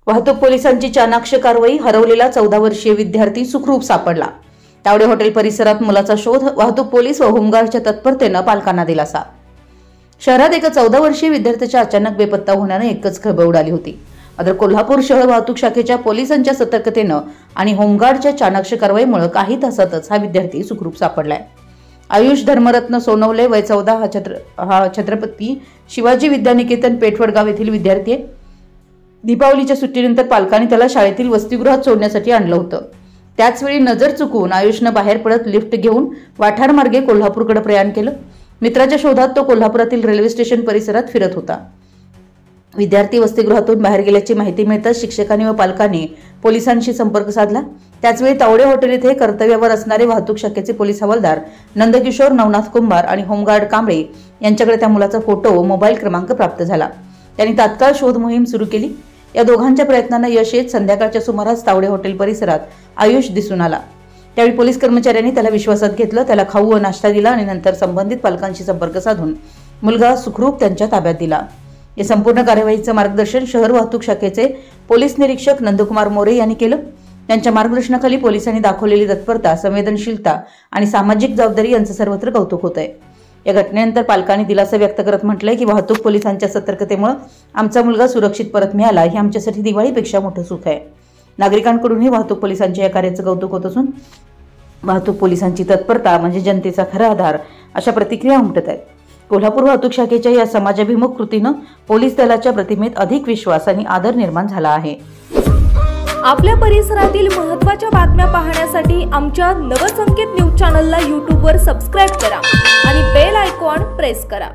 वाहतूक पोलिसांची चाणाक्ष कारवाई, हरवलेला 14 वर्षीय विद्यार्थी सुखरूप सापडला। तावडे हॉटेल परिसरात मुलाचा शोध, वाहतूक पोलीस व होमगार्डच्या तत्परतेने पालकांना दिलासा। शहरात एका 14 वर्षीय विद्यार्थ्याच्या अचानक बेपत्ता होण्याने एकच खळबळ उडाली होती। मात्र कोल्हापूर शहर वाहतूक शाखेच्या पोलिसांच्या सतर्कतेने आणि होमगार्डच्या चाणाक्ष कारवाईमुळे काही तासातच हा विद्यार्थी सुखरूप सापडलाय। आयुष धर्मरत्न सोनवले वय 14 हा छत्रपती शिवाजी विद्यानिकेतन पेठवडगाव येथील विद्यार्थी आहे। दीपावलीच्या सुट्टीनंतर पालकांनी त्याला शाळेतील वसतिगृहात सोडण्यासाठी आणलं होतं। त्याचवेळी नजर चुकवून आयुषने बाहेर पडत लिफ्ट घेऊन वाठार मार्गे कोल्हापूरकडे प्रयाण केलं। मित्राच्या शोधात तो कोल्हापुरातील रेल्वे स्टेशन परिसरात फिरत होता। विद्यार्थी वसतिगृहातून बाहेर गेल्याची माहिती मिळताच शिक्षकांनी व पालकांनी पोलिसांशी संपर्क साधला। त्याचवेळी तावडे हॉटेल येथे कर्तव्यावर असणारे वाहतूक शाखेचे पोलीस हवालदार नंदकिशोर नवनाथ कुंभार आणि होमगार्ड कांबळे यांच्याकडे त्या मुलाचा फोटो व मोबाईल क्रमांक प्राप्त झाला। त्यांनी तात्काळ शोध मोहीम सुरू केली। या दोघांच्या प्रयत्नांना यश येत संध्याकाळच्या सुमारास तावडे हॉटेल परिसरात आयुष दिसून आला। त्यावेळी पोलीस कर्मचाऱ्यांनी त्याला विश्वासात घेतलं, त्याला खाऊ व नाश्ता दिला आणि नंतर संबंधित पालकांशी संपर्क साधून मुलगा सुखरूप त्यांच्या ताब्यात दिला। या संपूर्ण कार्यवाहीचे मार्गदर्शन शहर वाहतूक शाखेचे पोलीस निरीक्षक नंदकुमार मोरे यांनी केलं। त्यांच्या मार्गदर्शनाखाली पोलिसांनी दाखवलेली तत्परता, संवेदनशीलता आणि सामाजिक जबाबदारी यांचं सर्वत्र कौतुक होत आहे। या घटनेनंतर पालकांनी दिलासा व्यक्त करत म्हटलंय की वाहतूक पोलिसांच्या सतर्कतेमुळे आमचा मुलगा सुरक्षित परत मिळाला, हे आमच्यासाठी दिवाळीपेक्षा मोठं सुख आहे। नागरिकांकडूनही वाहतूक पोलिसांच्या या कार्याचं कौतुक होत असून वाहतूक पोलिसांची तत्परता म्हणजे जनतेचा खरा आधार, अशा प्रतिक्रिया उमटत आहेत। कोल्हापूर वाहतूक शाखेच्या या समाजाभिमुख कृतीनं पोलीस दलाच्या प्रतिमेत अधिक विश्वास आणि आदर निर्माण झाला आहे। आपल्या परिसरातील महत्त्वाच्या बातम्या पाहण्यासाठी आमच्या नवसंकेत न्यूज चॅनलला YouTube वर सबस्क्राइब करा आणि बेल आयकॉन प्रेस करा।